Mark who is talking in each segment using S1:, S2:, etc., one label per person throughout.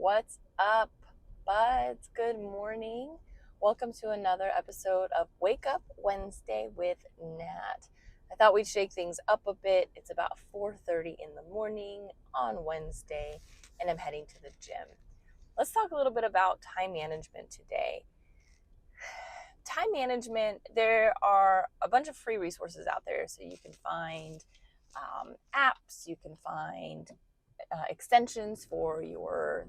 S1: What's up, buds? Good morning. Welcome to another episode of Wake Up Wednesday with Nat. I thought we'd shake things up a bit. It's about 4:30 in the morning on Wednesday, and I'm heading to the gym. Let's talk a little bit about time management today. Time management, there are a bunch of free resources out there, so you can find apps, you can find extensions for your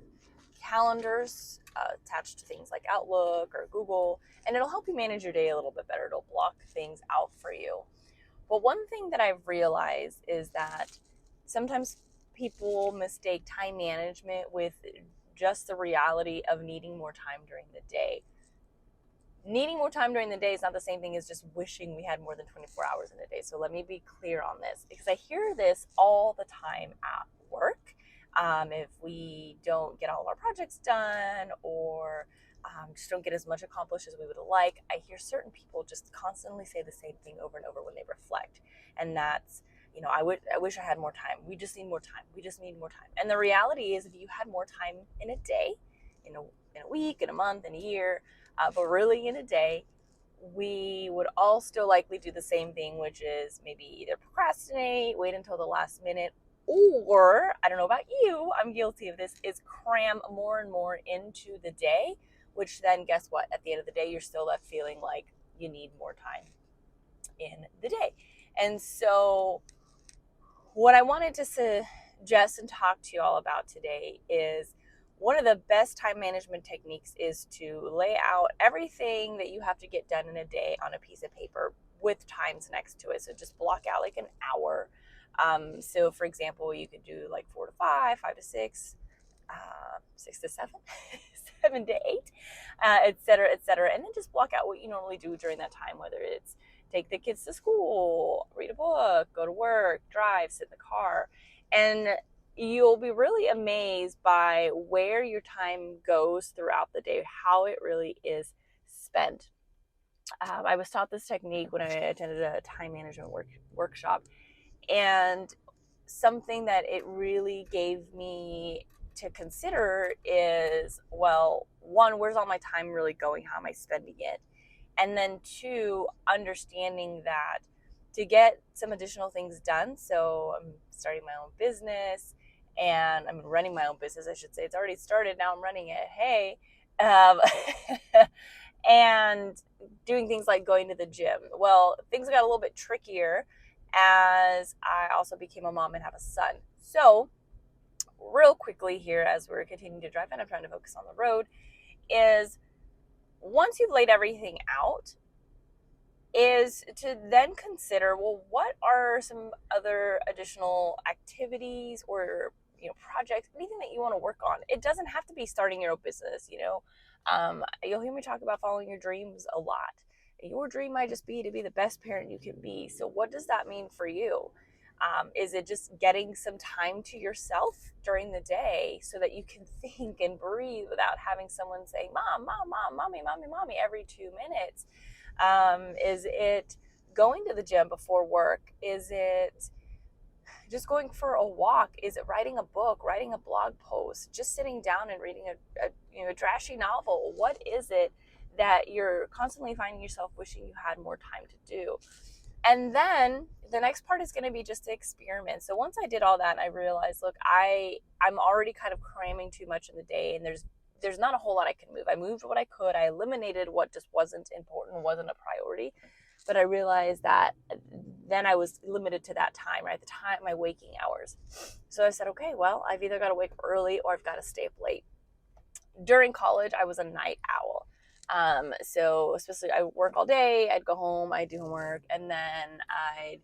S1: calendars attached to things like Outlook or Google, and it'll help you manage your day a little bit better. It'll block things out for you. But one thing that I've realized is that sometimes people mistake time management with just the reality of needing more time during the day. Needing more time during the day is not the same thing as just wishing we had more than 24 hours in a day. So let me be clear on this, because I hear this all the time at work. If we don't get all our projects done or just don't get as much accomplished as we would like, I hear certain people just constantly say the same thing over and over when they reflect. And that's, I wish I had more time. We just need more time. We just need more time. And the reality is, if you had more time in a day, in a week, in a month, in a year, but really in a day, we would all still likely do the same thing, which is maybe either procrastinate, wait until the last minute, or, I don't know about you, I'm guilty of this, is cram more and more into the day, which then, guess what? At the end of the day, you're still left feeling like you need more time in the day. And so what I wanted to suggest and talk to you all about today is one of the best time management techniques is to lay out everything that you have to get done in a day on a piece of paper with times next to it. So just block out like an hour. So for example, you could do like 4 to 5, 5 to 6, 6 to 7, 7 to 8, et cetera, et cetera. And then just block out what you normally do during that time, whether it's take the kids to school, read a book, go to work, drive, sit in the car. And you'll be really amazed by where your time goes throughout the day, how it really is spent. I was taught this technique when I attended a time management workshop, and something that it really gave me to consider is, well, one, where's all my time really going? How am I spending it? And then two, understanding that to get some additional things done. So I'm starting my own business, and I'm running my own business, I should say. It's already started, now I'm running it. Hey. And doing things like going to the gym. Well, things got a little bit trickier as I also became a mom and have a son. So real quickly here, as we're continuing to drive, and I'm trying to focus on the road, is once you've laid everything out, is to then consider, well, what are some other additional activities or projects, anything that you want to work on. It doesn't have to be starting your own business. You'll hear me talk about following your dreams a lot. Your dream might just be to be the best parent you can be. So what does that mean for you? Is it just getting some time to yourself during the day so that you can think and breathe without having someone saying, mom, mom, mom, mommy, mommy, mommy, every 2 minutes? Is it going to the gym before work? Is it just going for a walk? Is it writing a book, writing a blog post, just sitting down and reading a trashy novel? What is it that you're constantly finding yourself wishing you had more time to do? And then the next part is going to be just to experiment. So once I did all that, I realized, look, I'm already kind of cramming too much in the day, and there's not a whole lot I can move. I moved what I could. I eliminated what just wasn't important, wasn't a priority. But I realized that then I was limited to that time, right? The time, my waking hours. So I said, okay, well, I've either got to wake up early or I've got to stay up late. During college, I was a night owl. So especially I work all day, I'd go home, I'd do homework, and then I'd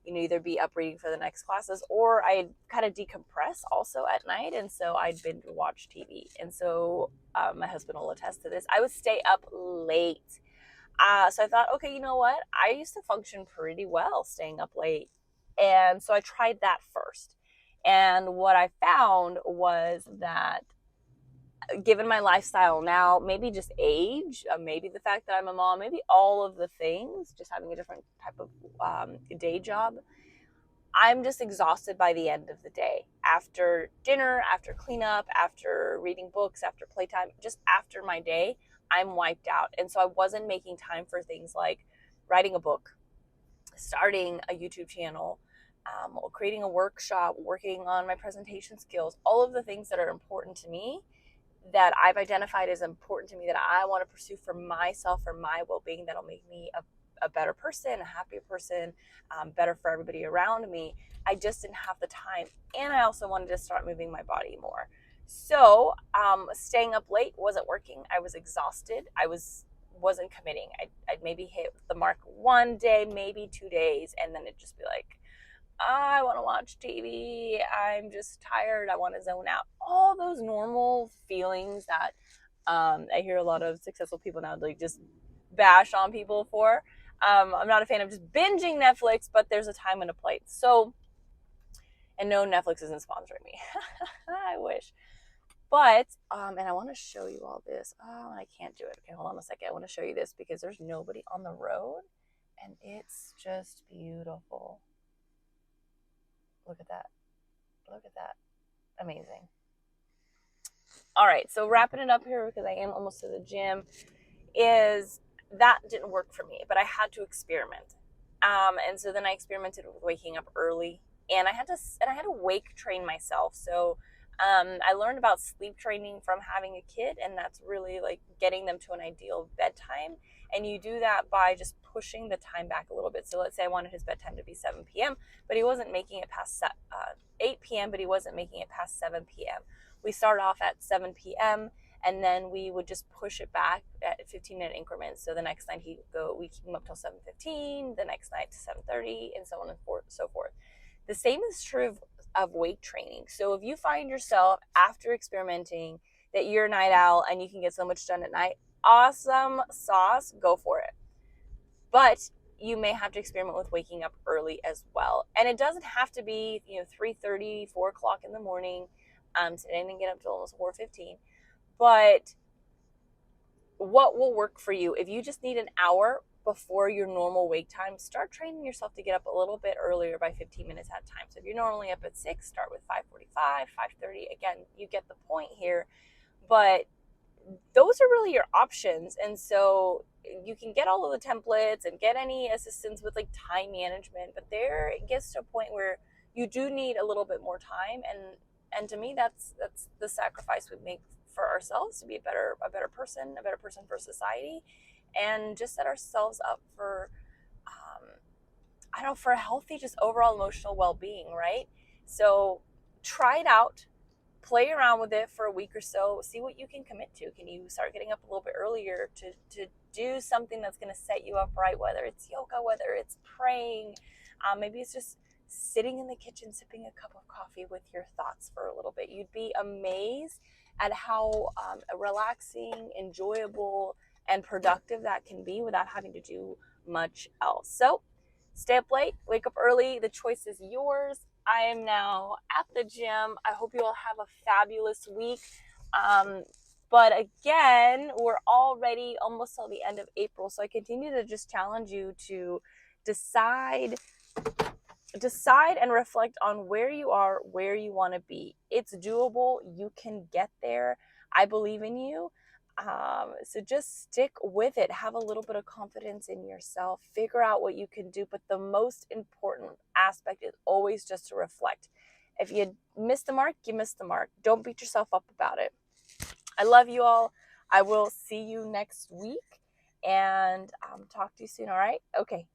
S1: either be up reading for the next classes, or I'd kind of decompress also at night. And so I'd binge watch TV. And so my husband will attest to this. I would stay up late. So I thought, okay, you know what? I used to function pretty well staying up late. And so I tried that first. And what I found was that given my lifestyle now, maybe just age, maybe the fact that I'm a mom, maybe all of the things, just having a different type of day job, I'm just exhausted by the end of the day. After dinner, after cleanup, after reading books, after playtime, just after my day, I'm wiped out. And so I wasn't making time for things like writing a book, starting a YouTube channel, creating a workshop, working on my presentation skills, all of the things that are important to me, that I've identified as important to me, that I want to pursue for myself, for my well-being, that'll make me a better person, a happier person, better for everybody around me. I just didn't have the time. And I also wanted to start moving my body more. So staying up late wasn't working. I was exhausted. Wasn't committing. I'd maybe hit the mark one day, maybe 2 days, and then it'd just be like, I want to watch TV. I'm just tired. I want to zone out. All those normal feelings that I hear a lot of successful people now like just bash on people for. I'm not a fan of just binging Netflix, but there's a time and a place. So, and no, Netflix isn't sponsoring me. I wish. But, and I want to show you all this. Oh, I can't do it. Okay, hold on a second. I want to show you this because there's nobody on the road and it's just beautiful. Look at that. Look at that. Amazing. All right, so wrapping it up here because I am almost to the gym, is that didn't work for me, but I had to experiment. And so then I experimented with waking up early, and I had to wake train myself. So I learned about sleep training from having a kid, and that's really like getting them to an ideal bedtime. And you do that by just pushing the time back a little bit. So let's say I wanted his bedtime to be 7 p.m., but he wasn't making it past 8 p.m., but he wasn't making it past 7 p.m. We start off at 7 p.m., and then we would just push it back at 15-minute increments. So the next night we keep him up till 7:15, the next night to 7:30, and so on and so forth. The same is true of weight training. So if you find yourself after experimenting that you're a night owl and you can get so much done at night, awesome sauce, go for it. But you may have to experiment with waking up early as well. And it doesn't have to be 3:30, 4 o'clock in the morning. Today I didn't get up till almost 4:15. But what will work for you? If you just need an hour before your normal wake time, start training yourself to get up a little bit earlier by 15 minutes at a time. So if you're normally up at 6, start with 5:45, 5:30. Again, you get the point here. But those are really your options. And so you can get all of the templates and get any assistance with like time management, but there it gets to a point where you do need a little bit more time. And to me, that's the sacrifice we make for ourselves to be a better person for society, and just set ourselves up for for a healthy, just overall emotional well-being, right? So try it out, play around with it for a week or so, see what you can commit to. Can you start getting up a little bit earlier to do something that's going to set you up right, whether it's yoga, whether it's praying, maybe it's just sitting in the kitchen sipping a cup of coffee with your thoughts for a little bit. You'd be amazed at how relaxing, enjoyable, and productive that can be without having to do much else. So stay up late, wake up early. The choice is yours. I am now at the gym. I hope you all have a fabulous week. But again, we're already almost till the end of April. So I continue to just challenge you to decide and reflect on where you are, where you want to be. It's doable. You can get there. I believe in you. So just stick with it. Have a little bit of confidence in yourself. Figure out what you can do. But the most important aspect is always just to reflect. If you miss the mark, you miss the mark. Don't beat yourself up about it. I love you all. I will see you next week and talk to you soon. All right? Okay.